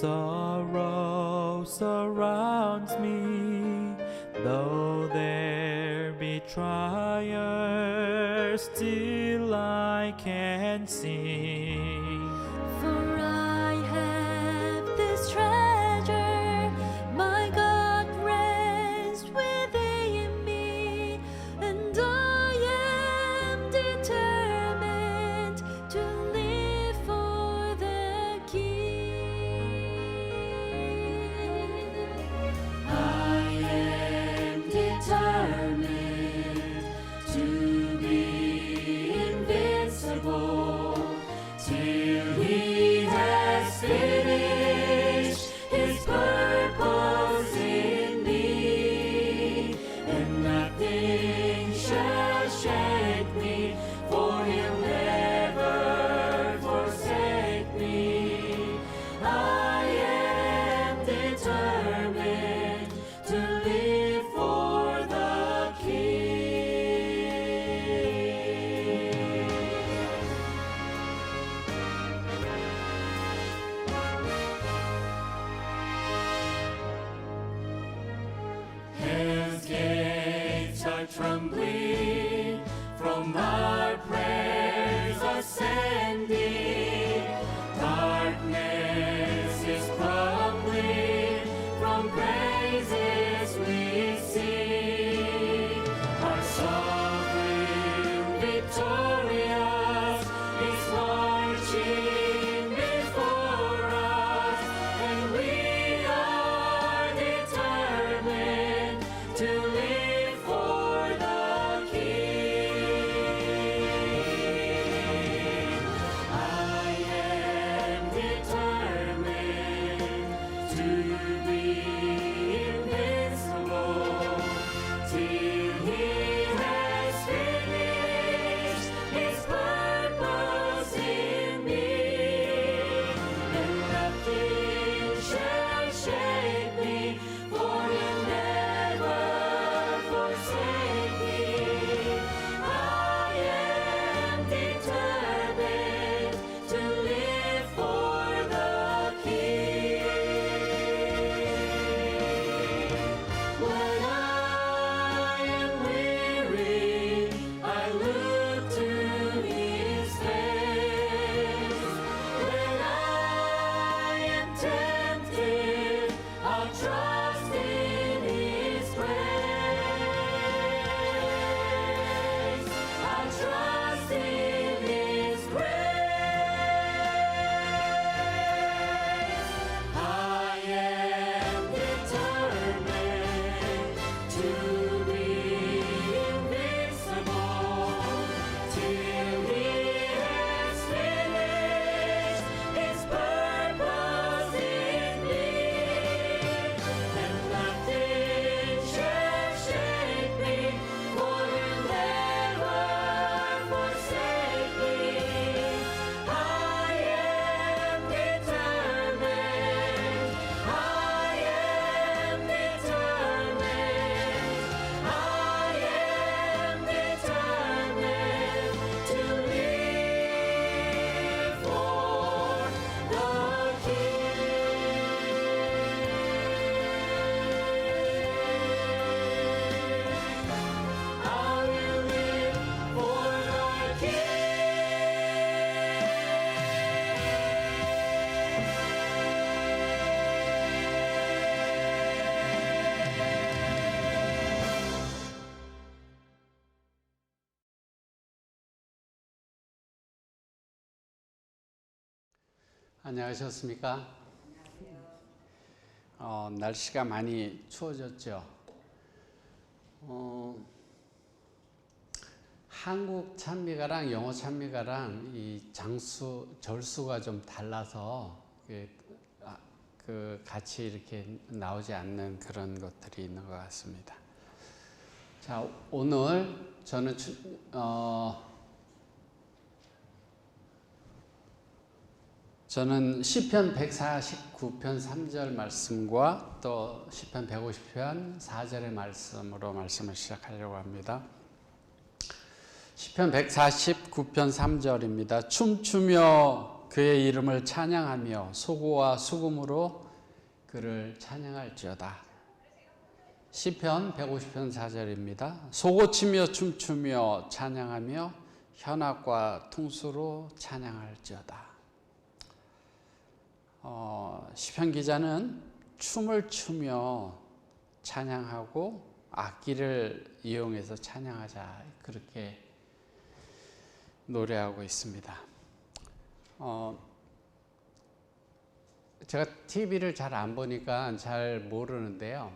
sorrow surrounds me, though there be trials, still I can sing. For I have this treasure, my God rests within me, and I am determined to live for the King. I am determined to be invincible till He has finished His purpose in me, and nothing shall shake me, for He'll never forsake me. I am determined to live for the King. Hell's gates are trembling from our prayers ascending. Darkness is crumbling from praises we sing. Our sovereign victorious is marching before us, and we are determined to live for the King. I am determined to be invincible till He has finished His purpose in me, and nothing shall shake me, for He'll never forsake me. I am determined to live for the King. When I am weary, I look to His face. When I am tempted, I'll trust in His grace. I'll trust in His grace. I am determined to be invincible till He has finished His purpose in me, and nothing shall shake me, for He'll never forsake me. I am determined. I am determined. I am determined to live for the King. I will live for the 안녕하셨습니까? 날씨가 많이 추워졌죠. 한국 찬미가랑 영어 찬미가랑 이 절수가 좀 달라서 같이 이렇게 나오지 않는 그런 것들이 있는 것 같습니다. 자, 오늘 저는 시편 149편 3절 말씀과 또 시편 150편 4절의 말씀으로 말씀을 시작하려고 합니다. 시편 149편 3절입니다. 춤추며 그의 이름을 찬양하며 소고와 수금으로 그를 찬양할지어다. 시편 150편 4절입니다. 소고치며 춤추며 찬양하며 현악과 퉁수로 찬양할지어다. 시편 기자는 춤을 추며 찬양하고 악기를 이용해서 찬양하자 그렇게 노래하고 있습니다. 제가 TV를 잘 안 보니까 잘 모르는데요.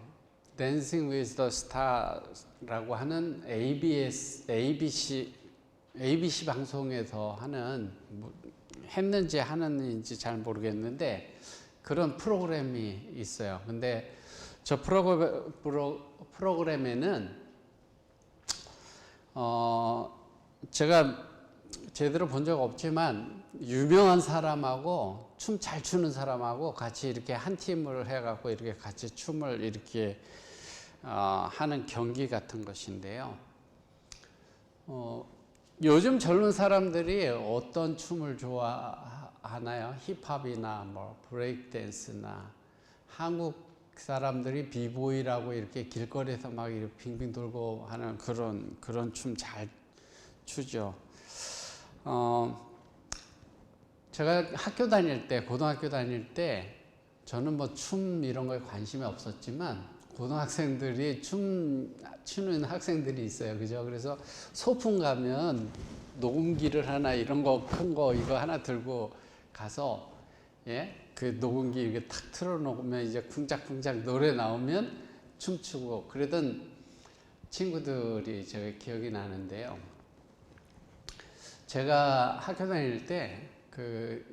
Dancing with the Stars라고 하는 ABC 방송에서 하는 했는지 하는지 잘 모르겠는데 그런 프로그램이 있어요. 근데 저 프로그램에는 제가 제대로 본 적 없지만 유명한 사람하고 춤 잘 추는 사람하고 같이 이렇게 한 팀을 해갖고 이렇게 같이 춤을 이렇게 하는 경기 같은 것인데요. 요즘 젊은 사람들이 어떤 춤을 좋아하나요? 힙합이나 뭐 브레이크 댄스나 한국 사람들이 비보이라고 이렇게 길거리에서 막 이렇게 빙빙 돌고 하는 그런 춤 잘 추죠. 제가 고등학교 다닐 때 저는 뭐 춤 이런 거에 관심이 없었지만 고등학생들이 춤 추는 학생들이 있어요. 그죠? 그래서 소풍 가면 녹음기를 하나 이런 거 큰 거 이거 하나 들고 가서 그 녹음기 이렇게 탁 틀어놓으면 이제 쿵짝쿵짝 노래 나오면 춤추고 그러던 친구들이 제가 기억이 나는데요. 제가 학교 다닐 때 그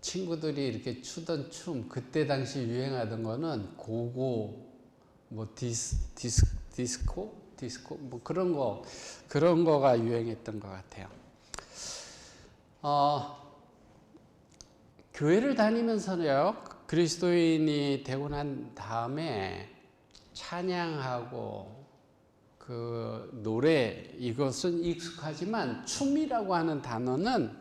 친구들이 이렇게 추던 춤 그때 당시 유행하던 거는 고고 뭐 디스코 뭐 그런 거가 유행했던 것 같아요. 교회를 다니면서요 그리스도인이 되고 난 다음에 찬양하고 그 노래 이것은 익숙하지만 춤이라고 하는 단어는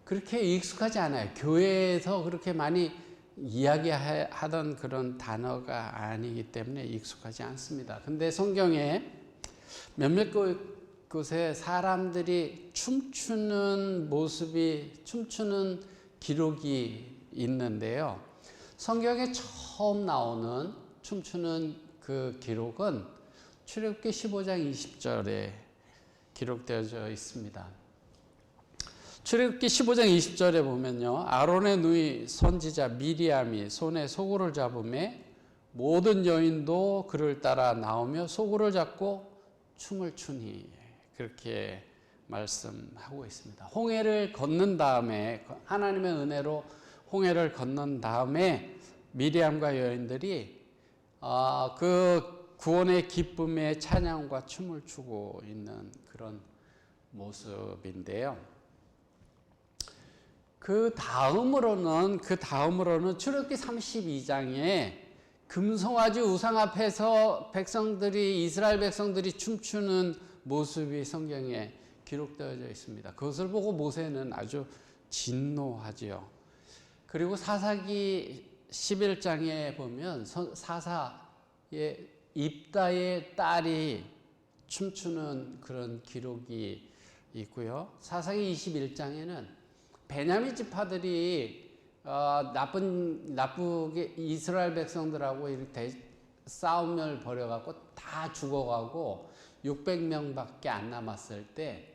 그렇게 익숙하지 않아요. 교회에서 그렇게 많이 이야기하던 그런 단어가 아니기 때문에 익숙하지 않습니다. 근데 성경에 몇몇 곳에 사람들이 춤추는 기록이 있는데요. 성경에 처음 나오는 춤추는 그 기록은 출애굽기 15장 20절에 기록되어져 있습니다. 출애굽기 15장 20절에 보면요. 아론의 누이 선지자 미리암이 손에 소구를 잡음에 모든 여인도 그를 따라 나오며 소구를 잡고 춤을 추니 그렇게 말씀하고 있습니다. 홍해를 건넌 다음에 하나님의 은혜로 홍해를 건넌 다음에 미리암과 여인들이 그 구원의 기쁨의 찬양과 춤을 추고 있는 그런 모습인데요. 그 다음으로는 출애굽기 32장에 금송아지 우상 앞에서 이스라엘 백성들이 춤추는 모습이 성경에 기록되어져 있습니다. 그것을 보고 모세는 아주 진노하지요. 그리고 사사기 11장에 보면 사사의 입다의 딸이 춤추는 그런 기록이 있고요. 사사기 21장에는 베냐민 지파들이 나쁘게 이스라엘 백성들하고 이렇게 싸움을 벌여갖고 다 죽어가고 600명밖에 안 남았을 때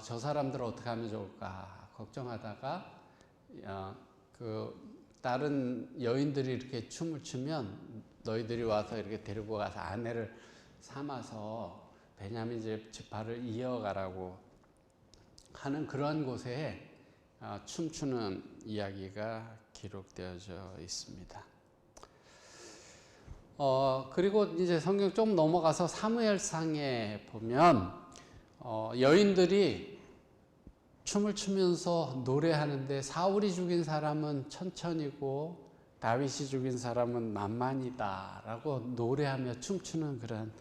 저 사람들을 어떻게 하면 좋을까 걱정하다가 그 다른 여인들이 이렇게 춤을 추면 너희들이 와서 이렇게 데리고 가서 아내를 삼아서 베냐민 지파를 이어가라고 하는 그런 곳에 춤추는 이야기가 기록되어져 있습니다. 그리고 이제 성경 좀 넘어가서 사무엘상에 보면 여인들이 춤을 추면서 노래하는데 사울이 죽인 사람은 천천히고 다윗이 죽인 사람은 만만이다라고 노래하며 춤추는 그런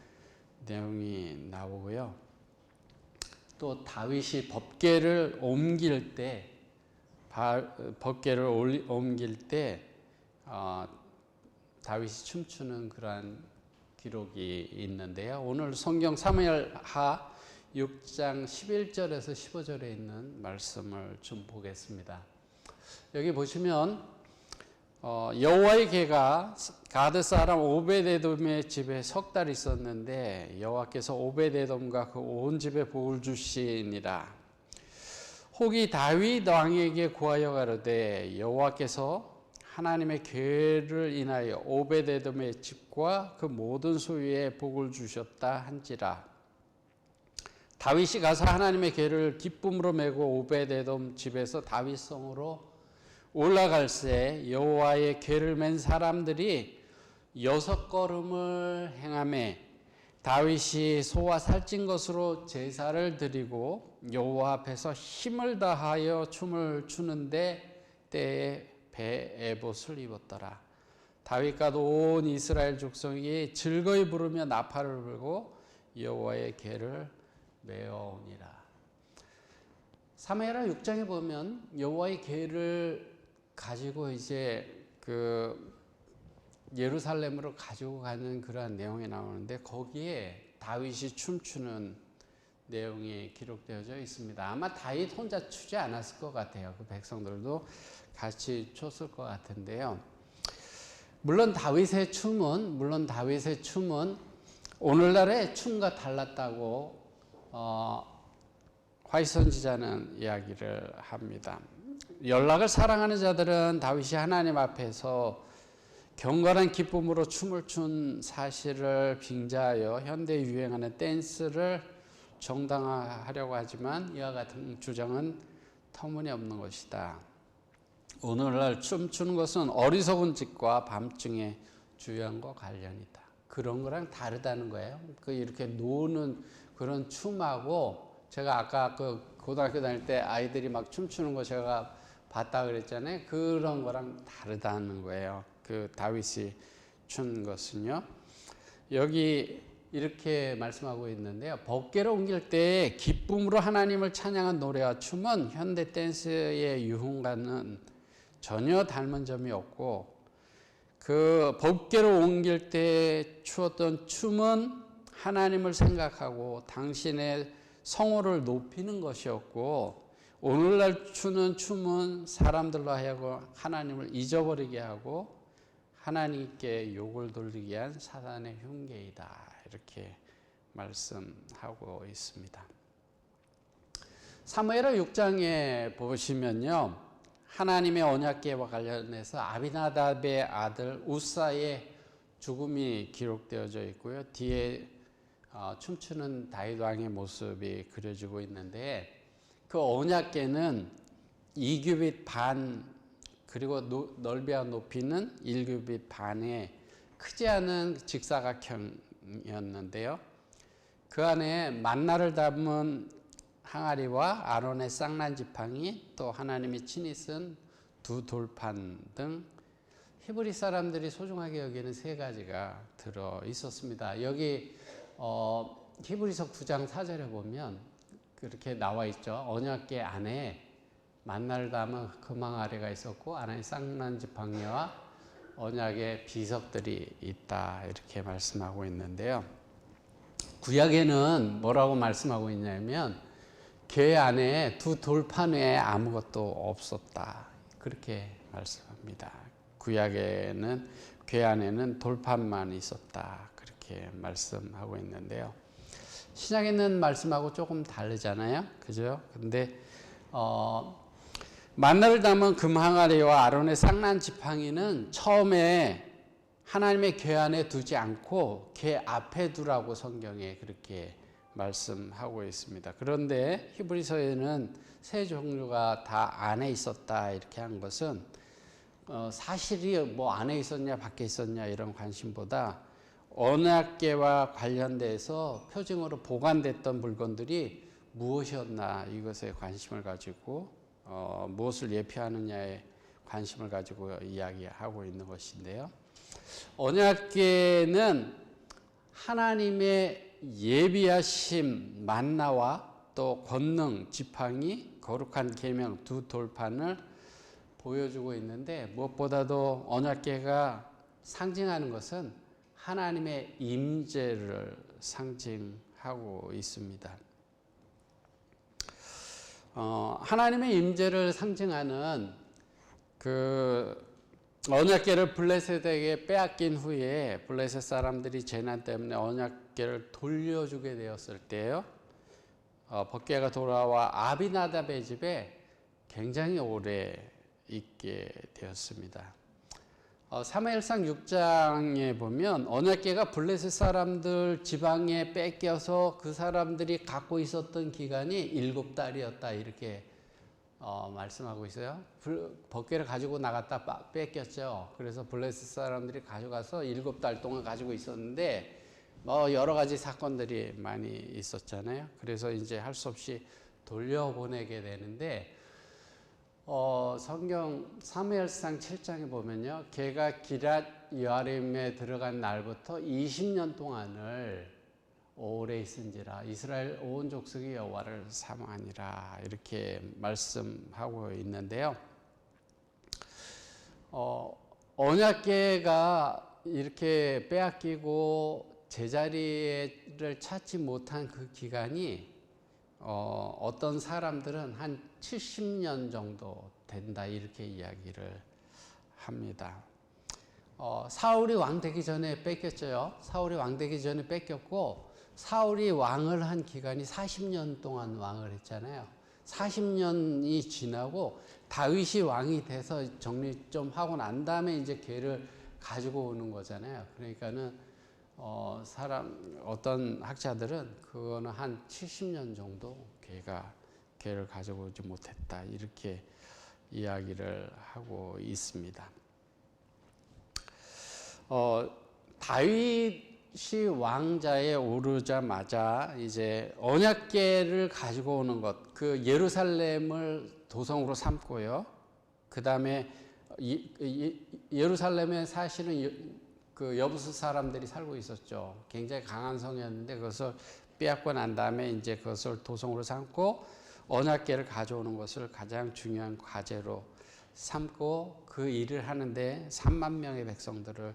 내용이 나오고요. 또 다윗이 법궤를 옮길 때 다윗이 춤추는 그러한 기록이 있는데요. 오늘 성경 사무엘하 6장 11절에서 15절에 있는 말씀을 좀 보겠습니다. 여기 보시면 여호와의 궤가 가드 사람 오베데돔의 집에 석 달 있었는데 여호와께서 오베데돔과 그 온 집에 복을 주시니라. 혹이 다윗 왕에게 구하여 가로되 여호와께서 하나님의 궤를 인하여 오베데돔의 집과 그 모든 소유에 복을 주셨다 한지라. 다윗이 가서 하나님의 궤를 기쁨으로 메고 오베데돔 집에서 다윗성으로 올라갈새 여호와의 궤를 맨 사람들이 6걸음을 행하매 다윗이 소와 살찐 것으로 제사를 드리고 여호와 앞에서 힘을 다하여 춤을 추는데 때에 배에봇을 입었더라. 다윗과 온 이스라엘 족속이 즐거이 부르며 나팔을 불고 여호와의 궤를 메어오니라. 사무엘하 6장에 보면 여호와의 궤를 가지고 이제 그 예루살렘으로 가지고 가는 그러한 내용이 나오는데 거기에 다윗이 춤추는 내용이 기록되어져 있습니다. 아마 다윗 혼자 추지 않았을 것 같아요. 그 백성들도 같이 췄을 것 같은데요. 물론 다윗의 춤은 오늘날의 춤과 달랐다고 화이트 선지자는 이야기를 합니다. 연락을 사랑하는 자들은 다윗이 하나님 앞에서 경건한 기쁨으로 춤을 춘 사실을 빙자하여 현대 유행하는 댄스를 정당화하려고 하지만 이와 같은 주장은 터무니없는 것이다. 오늘날 춤추는 것은 어리석은 짓과 밤중에 주연과 관련이 있다. 그런 거랑 다르다는 거예요. 이렇게 노는 그런 춤하고 제가 아까 그 고등학교 다닐 때 아이들이 막 춤추는 거 제가 봤다 그랬잖아요. 그런 거랑 다르다는 거예요. 그 다윗이 춘 것은요. 여기 이렇게 말씀하고 있는데요. 법궤를 옮길 때 기쁨으로 하나님을 찬양한 노래와 춤은 현대 댄스의 유흥과는 전혀 닮은 점이 없고 그 법궤를 옮길 때 추었던 춤은 하나님을 생각하고 당신의 성호를 높이는 것이었고 오늘날 추는 춤은 사람들로 하여금 하나님을 잊어버리게 하고 하나님께 욕을 돌리게 한 사단의 흉계이다. 이렇게 말씀하고 있습니다. 사무엘하 6장에 보시면요. 하나님의 언약궤와 관련해서 아비나답의 아들 우사의 죽음이 기록되어져 있고요. 뒤에 춤추는 다윗 왕의 모습이 그려지고 있는데 그 언약궤는 2규빗 반 그리고 넓이와 높이는 1규빗 반의 크지 않은 직사각형이었는데요. 그 안에 만나를 담은 항아리와 아론의 쌍난 지팡이 또 하나님이 친히 쓴 2 돌판 등 히브리 사람들이 소중하게 여기는 3가지가 들어 있었습니다. 여기 히브리서 9장 4절에 보면 그렇게 나와 있죠. 언약궤 안에 만나를 담은 금항 아래가 있었고 안에 쌍난 지팡이와 언약의 비석들이 있다 이렇게 말씀하고 있는데요. 구약에는 뭐라고 말씀하고 있냐면 궤 안에 2 돌판 외에 아무것도 없었다 그렇게 말씀합니다. 구약에는 궤 안에는 돌판만 있었다 그렇게 말씀하고 있는데요. 신약에는 말씀하고 조금 다르잖아요. 그죠? 근데 만나를 담은 금항아리와 아론의 쌍난 지팡이는 처음에 하나님의 궤 안에 두지 않고 궤 앞에 두라고 성경에 그렇게 말씀하고 있습니다. 그런데 히브리서에는 3 종류가 다 안에 있었다 이렇게 한 것은 사실이 뭐 안에 있었냐 밖에 있었냐 이런 관심보다 언약궤와 관련돼서 표징으로 보관됐던 물건들이 무엇이었나 이것에 관심을 가지고 무엇을 예표하느냐에 관심을 가지고 이야기하고 있는 것인데요. 언약궤는 하나님의 예비하심 만나와 또 권능, 지팡이, 거룩한 계명 두 돌판을 보여주고 있는데 무엇보다도 언약궤가 상징하는 것은 하나님의 임재를 상징하고 있습니다. 하나님의 임재를 상징하는 그 언약궤를 블레셋에게 빼앗긴 후에 블레셋 사람들이 재난 때문에 언약궤를 돌려주게 되었을 때요, 법궤가 돌아와 아비나답의 집에 굉장히 오래 있게 되었습니다. 사무엘상 6장에 보면 언약궤가 블레셋 사람들 지방에 뺏겨서 그 사람들이 갖고 있었던 기간이 7달이었다 이렇게 말씀하고 있어요. 법궤를 가지고 나갔다 뺏겼죠. 그래서 블레셋 사람들이 가져가서 7달 동안 가지고 있었는데 여러 가지 사건들이 많이 있었잖아요. 그래서 이제 할 수 없이 돌려보내게 되는데 성경 사무엘상 7장에 보면요, 걔가 기랏 여아림에 들어간 날부터 20년 동안을 오래 있은지라 이스라엘 온 족속이 여호와를 사모하니라 이렇게 말씀하고 있는데요. 언약궤가 이렇게 빼앗기고 제자리를 찾지 못한 그 기간이 어떤 사람들은 한 70년 정도 된다 이렇게 이야기를 합니다. 사울이 왕 되기 전에 뺏겼죠. 사울이 왕 되기 전에 뺏겼고 사울이 왕을 한 기간이 40년 동안 왕을 했잖아요. 40년이 지나고 다윗이 왕이 돼서 정리 좀 하고 난 다음에 이제 걔를 가지고 오는 거잖아요. 그러니까는 어떤 학자들은 그거는 한 70년 정도 걔를 가지고 오지 못했다 이렇게 이야기를 하고 있습니다. 다윗이 왕자에 오르자마자 이제 언약궤를 가지고 오는 것, 그 예루살렘을 도성으로 삼고요. 그 다음에 예루살렘에 사실은 그 여부스 사람들이 살고 있었죠. 굉장히 강한 성이었는데 그것을 빼앗고 난 다음에 이제 그것을 도성으로 삼고 언약궤를 가져오는 것을 가장 중요한 과제로 삼고 그 일을 하는데 3만 명의 백성들을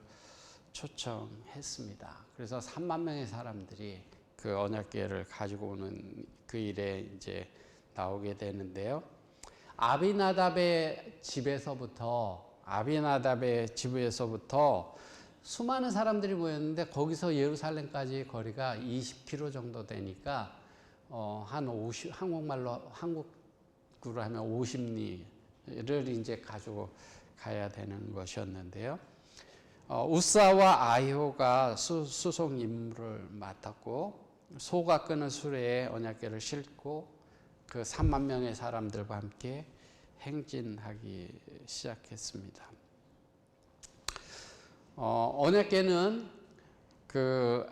초청했습니다. 그래서 3만 명의 사람들이 그 언약궤를 가지고 오는 그 일에 이제 나오게 되는데요. 아비나답의 집에서부터 수많은 사람들이 모였는데 거기서 예루살렘까지 거리가 20km 정도 되니까 한 50, 한국으로 하면 50리를 이제 가지고 가야 되는 것이었는데요. 우사와 아히오가 수송 임무를 맡았고 소가 끄는 수레에 언약궤를 싣고 그 3만 명의 사람들과 함께 행진하기 시작했습니다. 언약궤는 그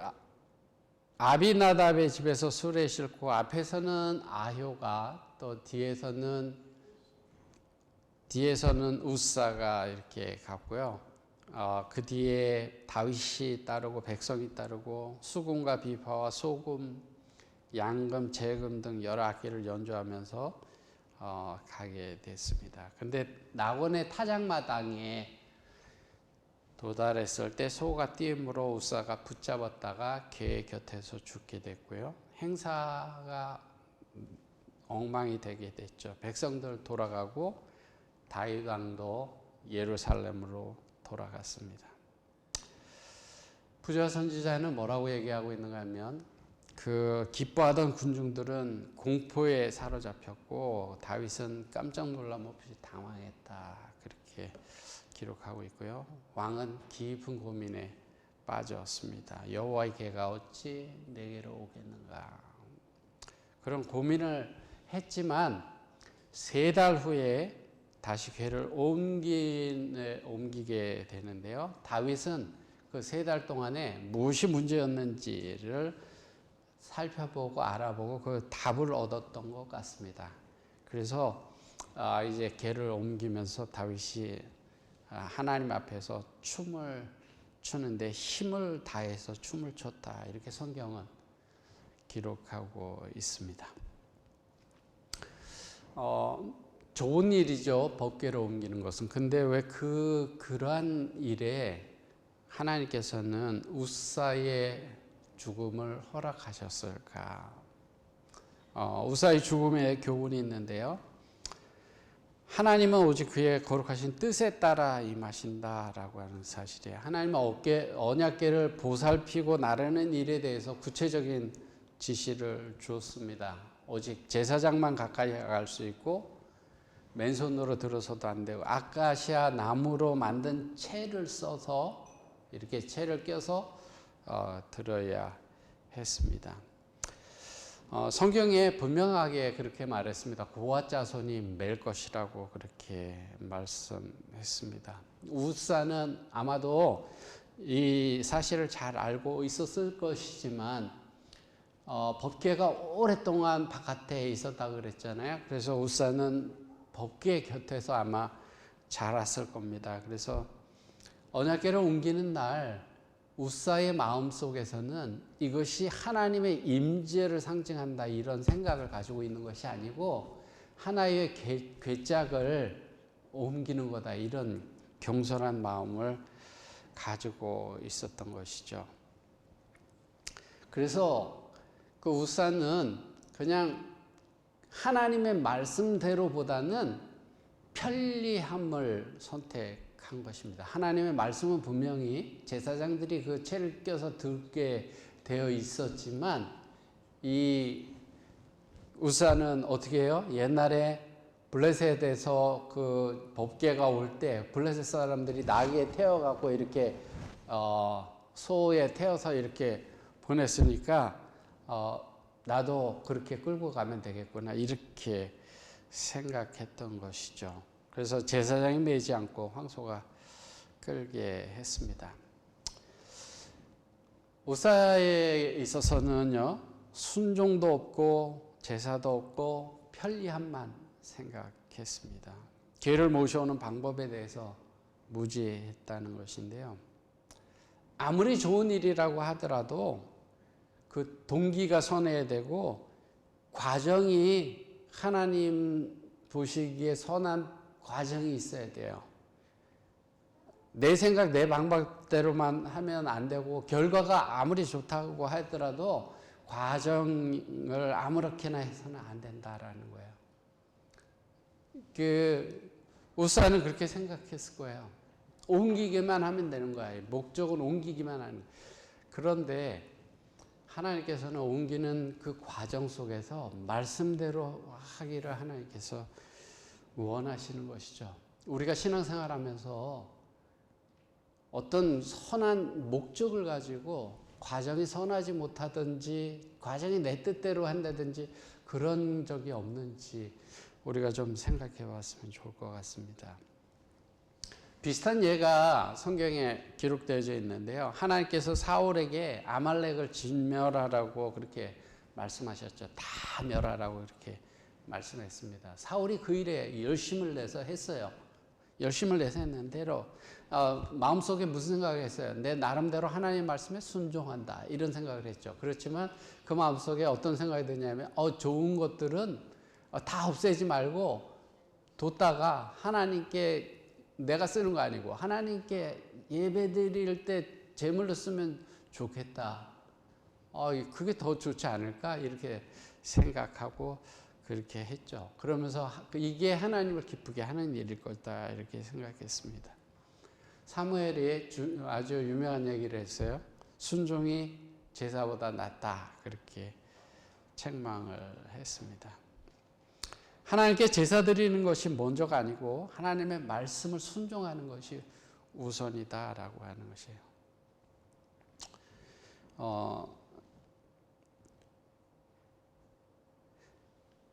아비나답의 집에서 수레에 싣고 앞에서는 아효가 또 뒤에서는 우사가 이렇게 갔고요. 그 뒤에 다윗이 따르고 백성이 따르고 수금과 비파와 소금, 양금, 재금 등 여러 악기를 연주하면서 가게 됐습니다. 그런데 낙원의 타작마당에 도달했을 때 소가 띄움으로 우사가 붙잡았다가 궤 곁에서 죽게 됐고요. 행사가 엉망이 되게 됐죠. 백성들 돌아가고 다윗 왕도 예루살렘으로 돌아갔습니다. 부자 선지자는 뭐라고 얘기하고 있는가 하면 그 기뻐하던 군중들은 공포에 사로잡혔고 다윗은 깜짝 놀라 몹시 당황했다 그렇게 기록하고 있고요. 왕은 깊은 고민에 빠졌습니다. 여호와의 궤가 어찌 내게로 오겠는가 그런 고민을 했지만 3달 후에 다시 궤를 옮기게 되는데요. 다윗은 그 3달 동안에 무엇이 문제였는지를 살펴보고 알아보고 그 답을 얻었던 것 같습니다. 그래서 이제 궤를 옮기면서 다윗이 하나님 앞에서 춤을 추는데 힘을 다해서 춤을 췄다 이렇게 성경은 기록하고 있습니다. 좋은 일이죠. 법궤를 옮기는 것은. 근데 왜 그러한 일에 하나님께서는 우사의 죽음을 허락하셨을까? 우사의 죽음에 교훈이 있는데요. 하나님은 오직 그의 거룩하신 뜻에 따라 임하신다라고 하는 사실이에요. 하나님은 언약궤를 보살피고 나르는 일에 대해서 구체적인 지시를 주었습니다. 오직 제사장만 가까이 갈 수 있고 맨손으로 들어서도 안 되고 아카시아 나무로 만든 채를 써서 이렇게 채를 껴서 들어야 했습니다. 성경에 분명하게 그렇게 말했습니다. 고아 자손이 맬 것이라고 그렇게 말씀했습니다. 우사는 아마도 이 사실을 잘 알고 있었을 것이지만 법궤가 오랫동안 바깥에 있었다 그랬잖아요. 그래서 우사는 법궤 곁에서 아마 자랐을 겁니다. 그래서 언약궤를 옮기는 날 우사의 마음속에서는 이것이 하나님의 임재를 상징한다 이런 생각을 가지고 있는 것이 아니고 하나의 궤짝을 옮기는 거다 이런 겸손한 마음을 가지고 있었던 것이죠. 그래서 그 우사는 그냥 하나님의 말씀대로보다는 편리함을 선택한 것입니다. 하나님의 말씀은 분명히 제사장들이 그 채를 껴서 들게 되어 있었지만 이 우사는 어떻게 해요? 옛날에 블레셋에서 그 법궤가 올 때 블레셋 사람들이 나귀에 태워갖고 이렇게 소에 태워서 이렇게 보냈으니까 나도 그렇게 끌고 가면 되겠구나 이렇게 생각했던 것이죠. 그래서 제사장이 매지 않고 황소가 끌게 했습니다. 우사에 있어서는요 순종도 없고 제사도 없고 편리함만 생각했습니다. 괴를 모셔오는 방법에 대해서 무지했다는 것인데요. 아무리 좋은 일이라고 하더라도 그 동기가 선해야 되고 과정이 하나님 보시기에 선한 과정이 있어야 돼요. 내 생각, 내 방법대로만 하면 안 되고 결과가 아무리 좋다고 하더라도 과정을 아무렇게나 해서는 안 된다라는 거예요. 우사는 그렇게 생각했을 거예요. 옮기기만 하면 되는 거예요. 목적은 옮기기만 하는 거예요. 그런데 하나님께서는 옮기는 그 과정 속에서 말씀대로 하기를 하나님께서 원하시는 것이죠. 우리가 신앙생활 하면서 어떤 선한 목적을 가지고 과정이 선하지 못하든지 과정이 내 뜻대로 한다든지 그런 적이 없는지 우리가 좀 생각해 봤으면 좋을 것 같습니다. 비슷한 예가 성경에 기록되어져 있는데요. 하나님께서 사울에게 아말렉을 진멸하라고 그렇게 말씀하셨죠. 다 멸하라고 그렇게 말씀했습니다. 사울이 그 일에 열심을 내서 했어요. 열심을 내서 했는데로 마음속에 무슨 생각을 했어요? 내 나름대로 하나님 말씀에 순종한다 이런 생각을 했죠. 그렇지만 그 마음속에 어떤 생각이 드냐면 좋은 것들은 다 없애지 말고 뒀다가 하나님께 내가 쓰는 거 아니고 하나님께 예배 드릴 때 제물로 쓰면 좋겠다. 그게 더 좋지 않을까? 이렇게 생각하고 그렇게 했죠. 그러면서 이게 하나님을 기쁘게 하는 일일 거다 이렇게 생각했습니다. 사무엘이 아주 유명한 얘기를 했어요. 순종이 제사보다 낫다 그렇게 책망을 했습니다. 하나님께 제사 드리는 것이 먼저가 아니고 하나님의 말씀을 순종하는 것이 우선이다라고 하는 것이에요.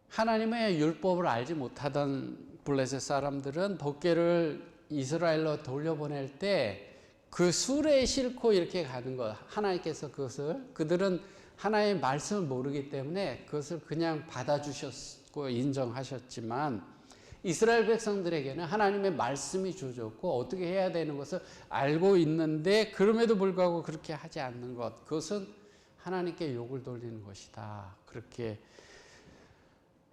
하나님의 율법을 알지 못하던 블레셋 사람들은 법궤를 이스라엘로 돌려보낼 때 그 수레에 싣고 이렇게 가는 것, 하나님께서 그들은 하나님의 말씀을 모르기 때문에 그것을 그냥 받아주셨고 인정하셨지만 이스라엘 백성들에게는 하나님의 말씀이 주어졌고 어떻게 해야 되는 것을 알고 있는데 그럼에도 불구하고 그렇게 하지 않는 것, 그것은 하나님께 욕을 돌리는 것이다. 그렇게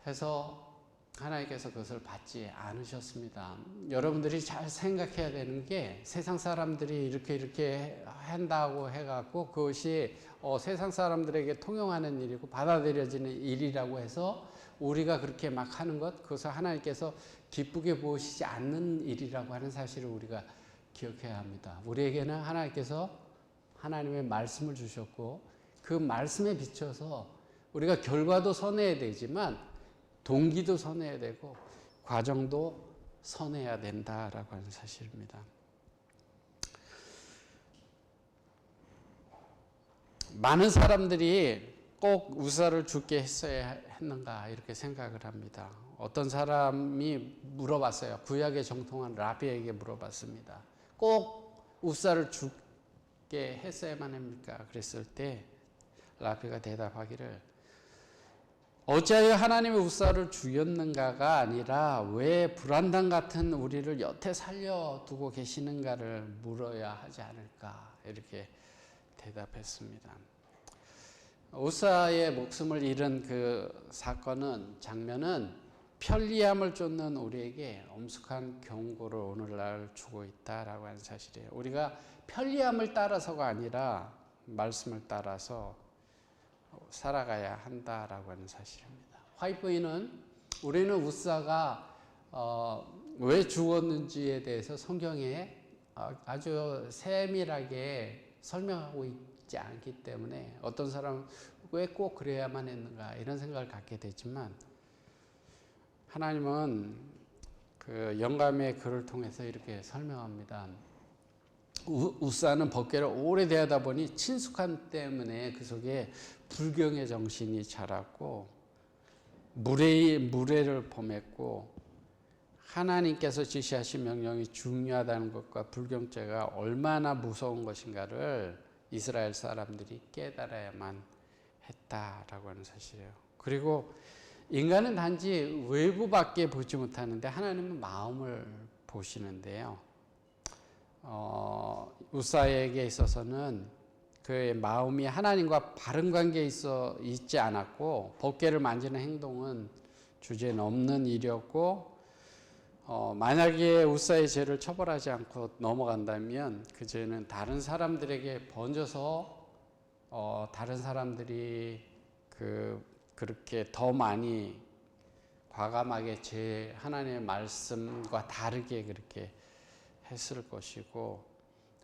해서 하나님께서 그것을 받지 않으셨습니다. 여러분들이 잘 생각해야 되는 게 세상 사람들이 이렇게 한다고 해갖고 그것이 세상 사람들에게 통용하는 일이고 받아들여지는 일이라고 해서 우리가 그렇게 막 하는 것, 그것을 하나님께서 기쁘게 보시지 않는 일이라고 하는 사실을 우리가 기억해야 합니다. 우리에게는 하나님께서 하나님의 말씀을 주셨고 그 말씀에 비춰서 우리가 결과도 선해야 되지만 동기도 선해야 되고 과정도 선해야 된다라고 하는 사실입니다. 많은 사람들이 꼭 우사를 죽게 했어야 했는가 이렇게 생각을 합니다. 어떤 사람이 물어봤어요. 구약에 정통한 라비에게 물어봤습니다. 꼭 우사를 죽게 했어야만 합니까? 그랬을 때 라비가 대답하기를 어찌하여 하나님의 우사를 죽였는가가 아니라 왜 불안당 같은 우리를 여태 살려두고 계시는가를 물어야 하지 않을까 이렇게 대답했습니다. 우사의 목숨을 잃은 그 사건은 장면은 편리함을 쫓는 우리에게 엄숙한 경고를 오늘날 주고 있다라고 하는 사실이에요. 우리가 편리함을 따라서가 아니라 말씀을 따라서 살아가야 한다라고 하는 사실입니다. 화이트보이는 우리는 우사가 왜 죽었는지에 대해서 성경에 아주 세밀하게 설명하고 있지 않기 때문에 어떤 사람은 왜 꼭 그래야만 했는가 이런 생각을 갖게 되지만 하나님은 그 영감의 글을 통해서 이렇게 설명합니다. 우사는 법궤를 오래 대하다 보니 친숙함 때문에 그 속에 불경의 정신이 자랐고 무례를 범했고 하나님께서 지시하신 명령이 중요하다는 것과 불경죄가 얼마나 무서운 것인가를 이스라엘 사람들이 깨달아야만 했다라고 하는 사실이에요. 그리고 인간은 단지 외부밖에 보지 못하는데 하나님은 마음을 보시는데요. 우사에게 있어서는 그의 마음이 하나님과 바른 관계에 있지 않았고 법궤를 만지는 행동은 주제넘는 일이었고 만약에 우사의 죄를 처벌하지 않고 넘어간다면 그 죄는 다른 사람들에게 번져서 다른 사람들이 그렇게 더 많이 과감하게 하나님의 말씀과 다르게 그렇게 했을 것이고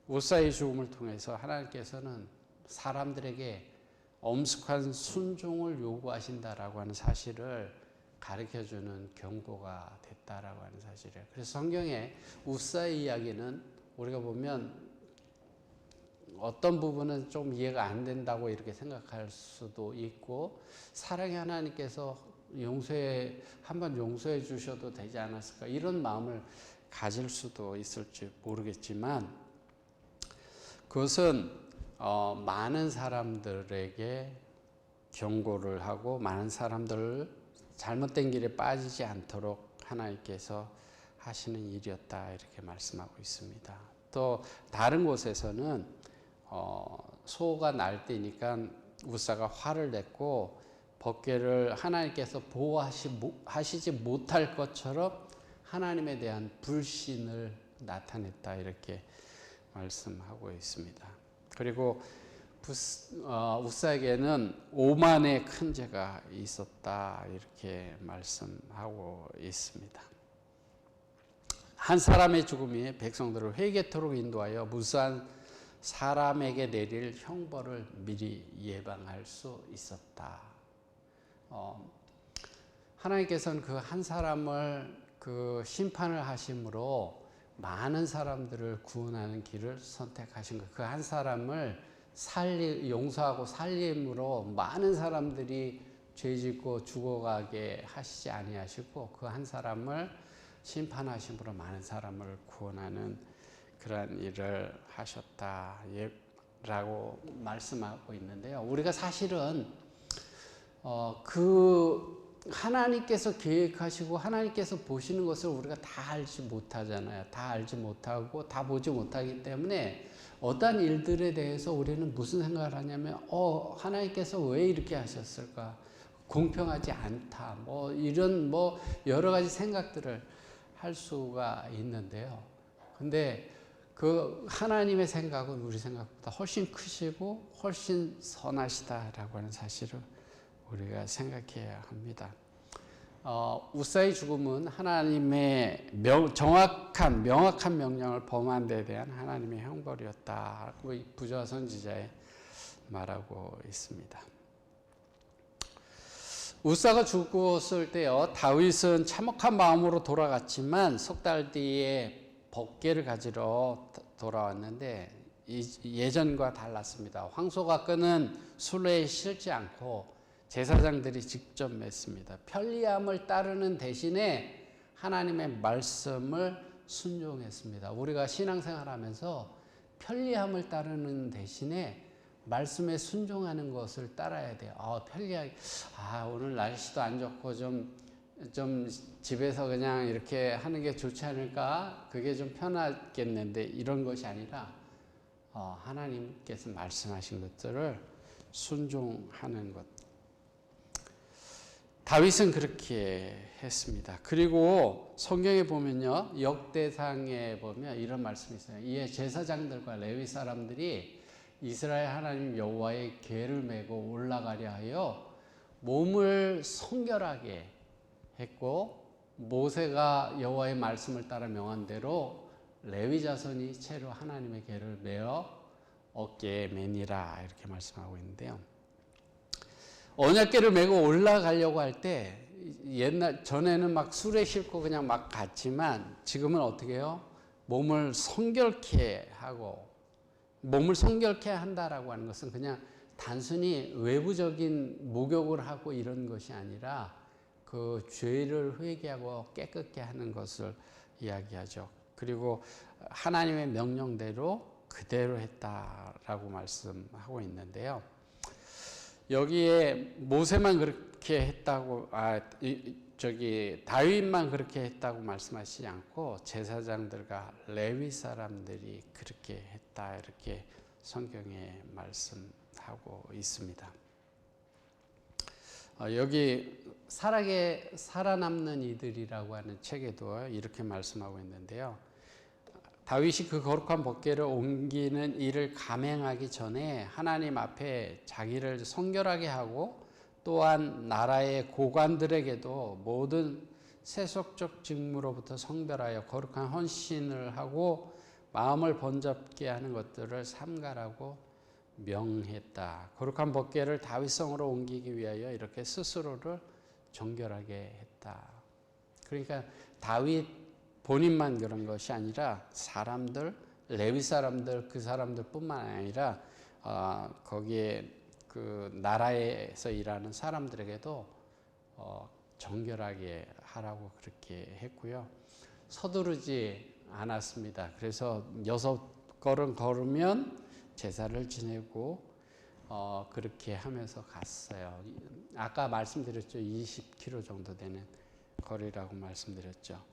우사의 죽음을 통해서 하나님께서는 사람들에게 엄숙한 순종을 요구하신다라고 하는 사실을 가르쳐주는 경고가 됐다라고 하는 사실이에요. 그래서 성경에 우사의 이야기는 우리가 보면 어떤 부분은 좀 이해가 안 된다고 이렇게 생각할 수도 있고 사랑의 하나님께서 한번 용서해 주셔도 되지 않았을까 이런 마음을 가질 수도 있을지 모르겠지만 그것은 많은 사람들에게 경고를 하고 많은 사람들을 잘못된 길에 빠지지 않도록 하나님께서 하시는 일이었다 이렇게 말씀하고 있습니다. 또 다른 곳에서는 소가 날 때니까 우사가 화를 냈고 법궤를 하나님께서 보호하시지 못할 것처럼 하나님에 대한 불신을 나타냈다 이렇게 말씀하고 있습니다. 그리고 우사에게는 오만의 큰 죄가 있었다 이렇게 말씀하고 있습니다. 한 사람의 죽음이 백성들을 회개토록 인도하여 무수한 사람에게 내릴 형벌을 미리 예방할 수 있었다. 하나님께서는 그 한 사람을 심판을 하심으로 많은 사람들을 구원하는 길을 선택하신 것. 그 한 사람을 용서하고 살림으로 많은 사람들이 죄짓고 죽어가게 하시지 아니하시고 그 한 사람을 심판하심으로 많은 사람을 구원하는 그러한 일을 하셨다라고 말씀하고 있는데요. 우리가 사실은 하나님께서 계획하시고 하나님께서 보시는 것을 우리가 다 알지 못하잖아요. 다 알지 못하고 다 보지 못하기 때문에 어떠한 일들에 대해서 우리는 무슨 생각을 하냐면 하나님께서 왜 이렇게 하셨을까? 공평하지 않다. 뭐 이런 뭐 여러 가지 생각들을 할 수가 있는데요. 근데 그 하나님의 생각은 우리 생각보다 훨씬 크시고 훨씬 선하시다라고 하는 사실을 우리가 생각해야 합니다. 우사의 죽음은 하나님의 정확한 명확한 명령을 범한 데에 대한 하나님의 형벌이었다고 부조와 선지자에 말하고 있습니다. 우사가 죽었을 때요, 다윗은 참혹한 마음으로 돌아갔지만 석 달 뒤에 법궤를 가지러 돌아왔는데 예전과 달랐습니다. 황소가 끄는 수레에 실지 않고 제사장들이 직접 맸습니다. 편리함을 따르는 대신에 하나님의 말씀을 순종했습니다. 우리가 신앙생활하면서 편리함을 따르는 대신에 말씀에 순종하는 것을 따라야 돼요. 편리하게, 오늘 날씨도 안 좋고 좀 집에서 그냥 이렇게 하는 게 좋지 않을까? 그게 좀 편하겠는데 이런 것이 아니라 하나님께서 말씀하신 것들을 순종하는 것. 다윗은 그렇게 했습니다. 그리고 성경에 보면요, 역대상에 보면 이런 말씀이 있어요. 이에 제사장들과 레위 사람들이 이스라엘 하나님 여호와의 궤를 메고 올라가려 하여 몸을 성결하게 했고, 모세가 여호와의 말씀을 따라 명한 대로 레위 자손이 채로 하나님의 궤를 메어 어깨에 매니라 이렇게 말씀하고 있는데요. 언약궤를 메고 올라가려고 할 때 전에는 막 수레 싣고 그냥 막 갔지만 지금은 어떻게 해요? 몸을 성결케 하고, 몸을 성결케 한다라고 하는 것은 그냥 단순히 외부적인 목욕을 하고 이런 것이 아니라 그 죄를 회개하고 깨끗게 하는 것을 이야기하죠. 그리고 하나님의 명령대로 그대로 했다라고 말씀하고 있는데요. 여기에 모세만 그렇게 했다고, 다윗만 그렇게 했다고 말씀하시지 않고 제사장들과 레위 사람들이 그렇게 했다 이렇게 성경에 말씀하고 있습니다. 여기 살아남는 이들이라고 하는 책에도 이렇게 말씀하고 있는데요. 다윗이 그 거룩한 법궤를 옮기는 일을 감행하기 전에 하나님 앞에 자기를 성결하게 하고, 또한 나라의 고관들에게도 모든 세속적 직무로부터 성별하여 거룩한 헌신을 하고 마음을 번잡게 하는 것들을 삼가라고 명했다. 거룩한 법궤를 다윗성으로 옮기기 위하여 이렇게 스스로를 정결하게 했다. 그러니까 다윗 본인만 그런 것이 아니라 사람들, 레위 사람들, 그 사람들 뿐만 아니라 거기에 그 나라에서 일하는 사람들에게도 정결하게 하라고 그렇게 했고요. 서두르지 않았습니다. 그래서 6걸음 걸으면 제사를 지내고 그렇게 하면서 갔어요. 아까 말씀드렸죠. 20km 정도 되는 거리라고 말씀드렸죠.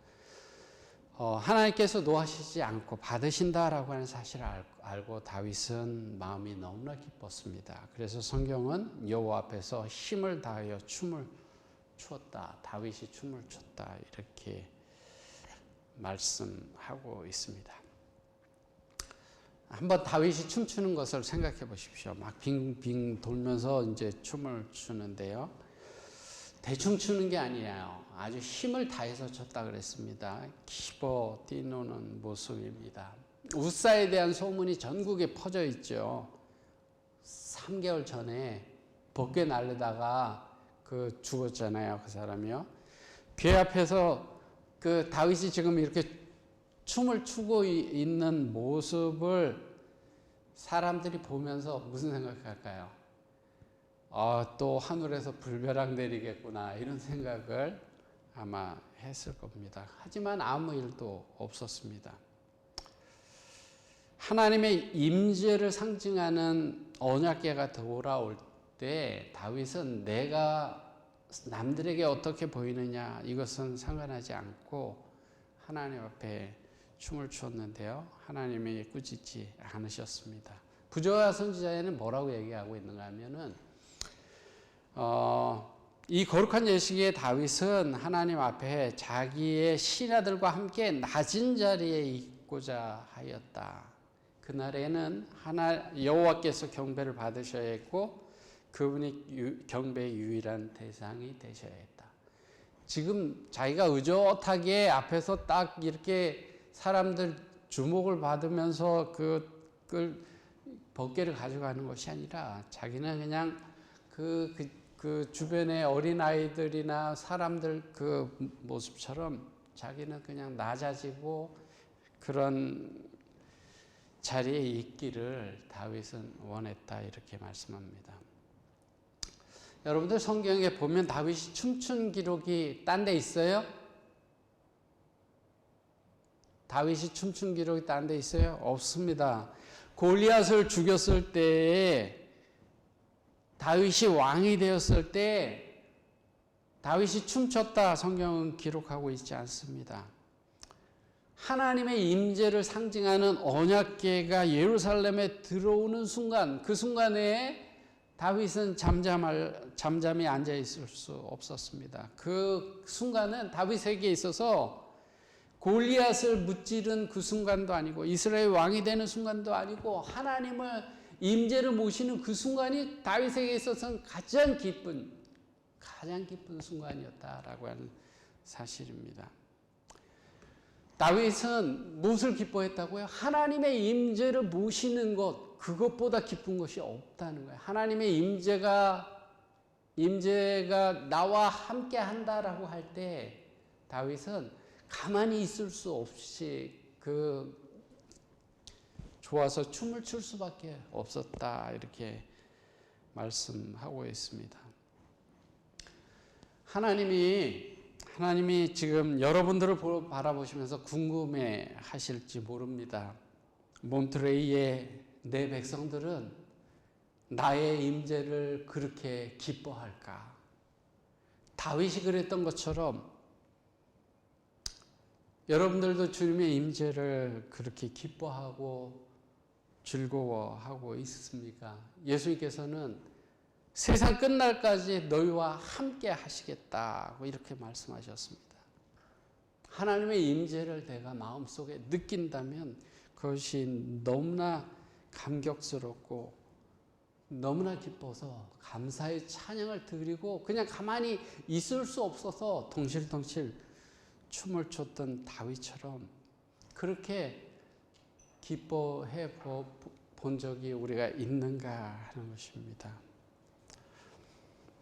하나님께서 노하시지 않고 받으신다라고 하는 사실을 알고 다윗은 마음이 너무나 기뻤습니다. 그래서 성경은 여호와 앞에서 힘을 다하여 춤을 추었다. 다윗이 춤을 췄다. 이렇게 말씀하고 있습니다. 한번 다윗이 춤추는 것을 생각해 보십시오. 막 빙빙 돌면서 이제 춤을 추는데요. 대충 추는 게 아니에요. 아주 힘을 다해서 췄다 그랬습니다. 기뻐 뛰노는 모습입니다. 우사에 대한 소문이 전국에 퍼져 있죠. 3개월 전에 법궤 날르다가 죽었잖아요. 그 사람이요. 궤 앞에서 그 다윗이 지금 이렇게 춤을 추고 있는 모습을 사람들이 보면서 무슨 생각할까요? 또 하늘에서 불벼락 내리겠구나 이런 생각을 아마 했을 겁니다. 하지만 아무 일도 없었습니다. 하나님의 임재를 상징하는 언약궤가 돌아올 때 다윗은 내가 남들에게 어떻게 보이느냐 이것은 상관하지 않고 하나님 앞에 춤을 추었는데요. 하나님이 꾸짖지 않으셨습니다. 부조와 선지자에는 뭐라고 얘기하고 있는가 하면은 이 거룩한 예식의 다윗은 하나님 앞에 자기의 신하들과 함께 낮은 자리에 있고자 하였다. 그날에는 여호와께서 경배를 받으셔야 했고 그분이 경배의 유일한 대상이 되셔야 했다. 지금 자기가 의젓하게 앞에서 딱 이렇게 사람들 주목을 받으면서 그 법궤를 가져가는 것이 아니라 자기는 그냥 그 주변의 어린아이들이나 사람들 그 모습처럼 자기는 그냥 낮아지고 그런 자리에 있기를 다윗은 원했다 이렇게 말씀합니다. 여러분들 성경에 보면 다윗이 춤춘 기록이 딴 데 있어요? 다윗이 춤춘 기록이 딴 데 있어요? 없습니다. 골리앗을 죽였을 때에 다윗이 왕이 되었을 때 다윗이 춤췄다 성경은 기록하고 있지 않습니다. 하나님의 임재를 상징하는 언약궤가 예루살렘에 들어오는 순간 그 순간에 다윗은 잠잠히 앉아 있을 수 없었습니다. 그 순간은 다윗에게 있어서 골리앗을 무찌른 그 순간도 아니고 이스라엘 왕이 되는 순간도 아니고 하나님을 임재를 모시는 그 순간이 다윗에게 있어서는 가장 기쁜 순간이었다라고 하는 사실입니다. 다윗은 무엇을 기뻐했다고요? 하나님의 임재를 모시는 것, 그것보다 기쁜 것이 없다는 거예요. 하나님의 임재가 나와 함께 한다라고 할 때 다윗은 가만히 있을 수 없이 좋아서 춤을 출 수밖에 없었다 이렇게 말씀하고 있습니다. 하나님이 지금 여러분들을 바라보시면서 궁금해 하실지 모릅니다. 몬트레이의 내 백성들은 나의 임재를 그렇게 기뻐할까? 다윗이 그랬던 것처럼 여러분들도 주님의 임재를 그렇게 기뻐하고 즐거워하고 있습니까? 예수님께서는 세상 끝날까지 너희와 함께 하시겠다고 이렇게 말씀하셨습니다. 하나님의 임재를 내가 마음속에 느낀다면 그것이 너무나 감격스럽고 너무나 기뻐서 감사의 찬양을 드리고 그냥 가만히 있을 수 없어서 덩실덩실 춤을 췄던 다윗처럼 그렇게 기뻐해 본 적이 우리가 있는가 하는 것입니다.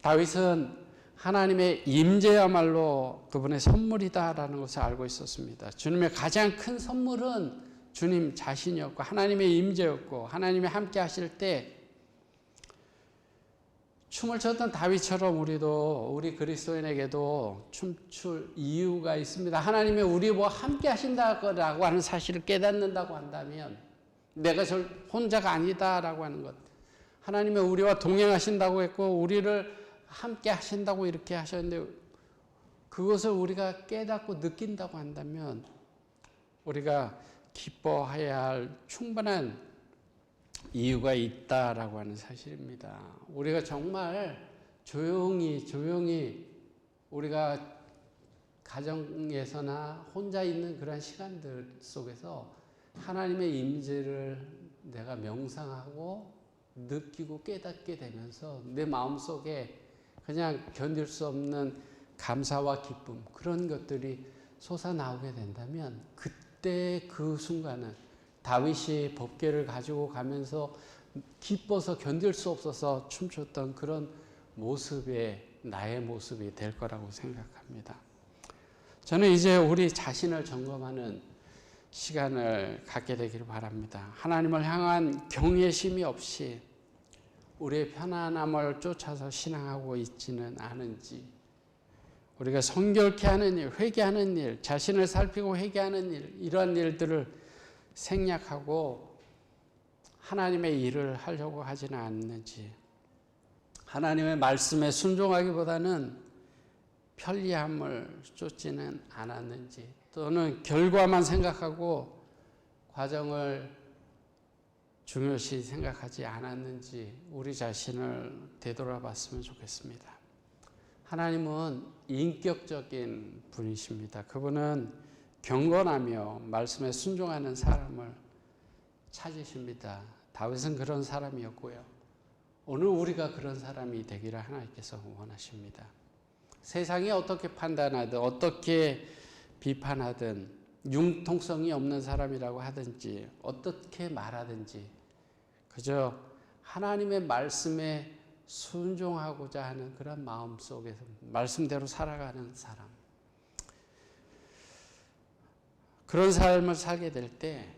다윗은 하나님의 임재야말로 그분의 선물이다라는 것을 알고 있었습니다. 주님의 가장 큰 선물은 주님 자신이었고 하나님의 임재였고 하나님이 함께 하실 때 춤을 췄던 다윗처럼 우리 그리스도인에게도 춤출 이유가 있습니다. 하나님이 우리와 함께 하신다고 하는 사실을 깨닫는다고 한다면 내가 혼자가 아니다라고 하는 것, 하나님이 우리와 동행하신다고 했고 우리를 함께 하신다고 이렇게 하셨는데 그것을 우리가 깨닫고 느낀다고 한다면 우리가 기뻐해야 할 충분한 이유가 있다라고 하는 사실입니다. 우리가 정말 조용히 우리가 가정에서나 혼자 있는 그런 시간들 속에서 하나님의 임재를 내가 명상하고 느끼고 깨닫게 되면서 내 마음속에 그냥 견딜 수 없는 감사와 기쁨 그런 것들이 솟아나오게 된다면 그때 그 순간은 다윗이 법궤를 가지고 가면서 기뻐서 견딜 수 없어서 춤췄던 그런 나의 모습이 될 거라고 생각합니다. 저는 이제 우리 자신을 점검하는 시간을 갖게 되기를 바랍니다. 하나님을 향한 경외심이 없이 우리의 편안함을 쫓아서 신앙하고 있지는 않은지, 우리가 성결케 하는 일, 회개하는 일, 자신을 살피고 회개하는 일, 이러한 일들을 생략하고 하나님의 일을 하려고 하지는 않는지, 하나님의 말씀에 순종하기보다는 편리함을 쫓지는 않았는지, 또는 결과만 생각하고 과정을 중요시 생각하지 않았는지 우리 자신을 되돌아봤으면 좋겠습니다. 하나님은 인격적인 분이십니다. 그분은 경건하며 말씀에 순종하는 사람을 찾으십니다. 다윗은 그런 사람이었고요. 오늘 우리가 그런 사람이 되기를 하나님께서 원하십니다. 세상이 어떻게 판단하든 어떻게 비판하든 융통성이 없는 사람이라고 하든지 어떻게 말하든지 그저 하나님의 말씀에 순종하고자 하는 그런 마음 속에서 말씀대로 살아가는 사람, 그런 삶을 살게 될 때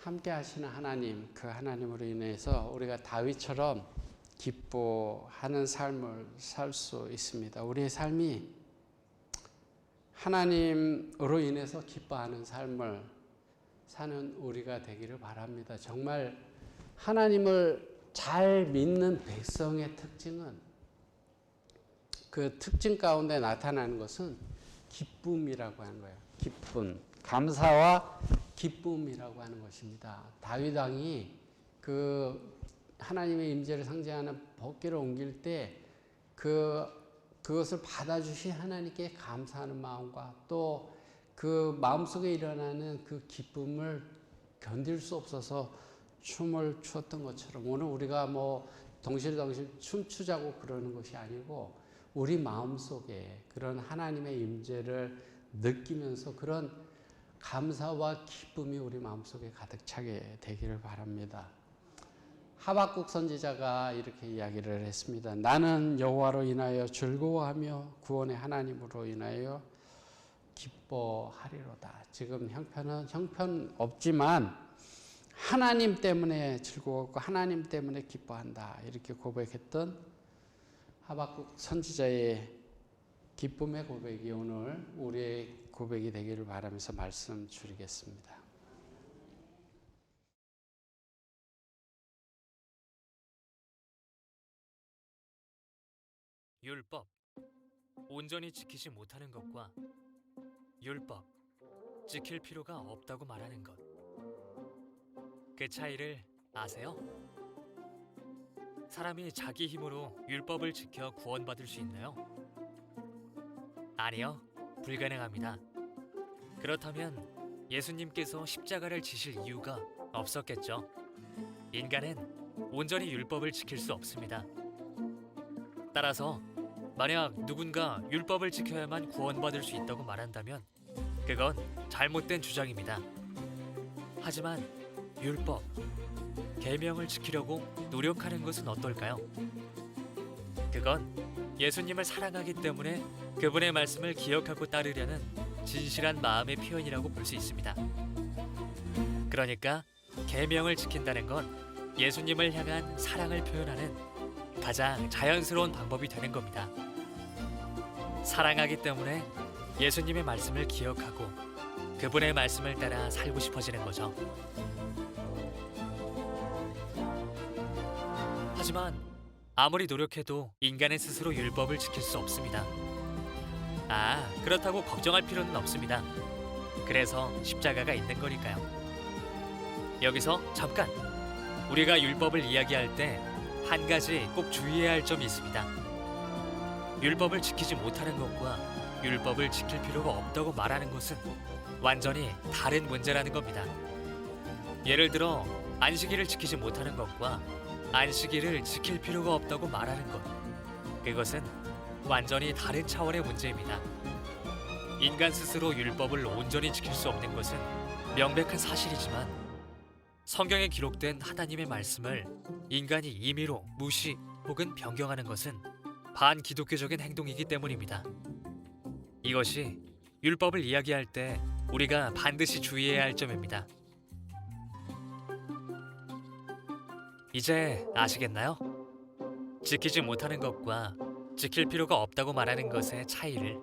함께 하시는 하나님, 그 하나님으로 인해서 우리가 다윗처럼 기뻐하는 삶을 살 수 있습니다. 우리의 삶이 하나님으로 인해서 기뻐하는 삶을 사는 우리가 되기를 바랍니다. 정말 하나님을 잘 믿는 백성의 특징은, 그 특징 가운데 나타나는 것은 기쁨이라고 하는 거예요. 기쁨, 감사와 기쁨이라고 하는 것입니다. 다윗 왕이 그 하나님의 임재를 상징하는 법궤를 옮길 때 그것을 받아주신 하나님께 감사하는 마음과 또 그 마음속에 일어나는 그 기쁨을 견딜 수 없어서 춤을 추었던 것처럼 오늘 우리가 뭐 덩실덩실 춤추자고 그러는 것이 아니고 우리 마음속에 그런 하나님의 임재를 느끼면서 그런 감사와 기쁨이 우리 마음속에 가득 차게 되기를 바랍니다. 하박국 선지자가 이렇게 이야기를 했습니다. 나는 여호와로 인하여 즐거워하며 구원의 하나님으로 인하여 기뻐하리로다. 지금 형편 없지만 하나님 때문에 즐거웠고 하나님 때문에 기뻐한다. 이렇게 고백했던 하박국 선지자의 기쁨의 고백이 오늘 우리의 고백이 되기를 바라면서 말씀 드리겠습니다. 율법, 온전히 지키지 못하는 것과 율법, 지킬 필요가 없다고 말하는 것. 그 차이를 아세요? 사람이 자기 힘으로 율법을 지켜 구원받을 수 있나요? 아니요, 불가능합니다. 그렇다면 예수님께서 십자가를 지실 이유가 없었겠죠. 인간은 온전히 율법을 지킬 수 없습니다. 따라서 만약 누군가 율법을 지켜야만 구원받을 수 있다고 말한다면 그건 잘못된 주장입니다. 하지만 율법, 계명을 지키려고 노력하는 것은 어떨까요? 그건 예수님을 사랑하기 때문에 그분의 말씀을 기억하고 따르려는 진실한 마음의 표현이라고 볼 수 있습니다. 그러니까 계명을 지킨다는 건 예수님을 향한 사랑을 표현하는 가장 자연스러운 방법이 되는 겁니다. 사랑하기 때문에 예수님의 말씀을 기억하고 그분의 말씀을 따라 살고 싶어지는 거죠. 하지만 아무리 노력해도 인간은 스스로 율법을 지킬 수 없습니다. 그렇다고 걱정할 필요는 없습니다. 그래서 십자가가 있는 거니까요. 여기서 잠깐! 우리가 율법을 이야기할 때 한 가지 꼭 주의해야 할 점이 있습니다. 율법을 지키지 못하는 것과 율법을 지킬 필요가 없다고 말하는 것은 완전히 다른 문제라는 겁니다. 예를 들어 안식일을 지키지 못하는 것과 안식일을 지킬 필요가 없다고 말하는 것, 그것은 완전히 다른 차원의 문제입니다. 인간 스스로 율법을 온전히 지킬 수 없는 것은 명백한 사실이지만 성경에 기록된 하나님의 말씀을 인간이 임의로 무시 혹은 변경하는 것은 반기독교적인 행동이기 때문입니다. 이것이 율법을 이야기할 때 우리가 반드시 주의해야 할 점입니다. 이제 아시겠나요? 지키지 못하는 것과 지킬 필요가 없다고 말하는 것의 차이를.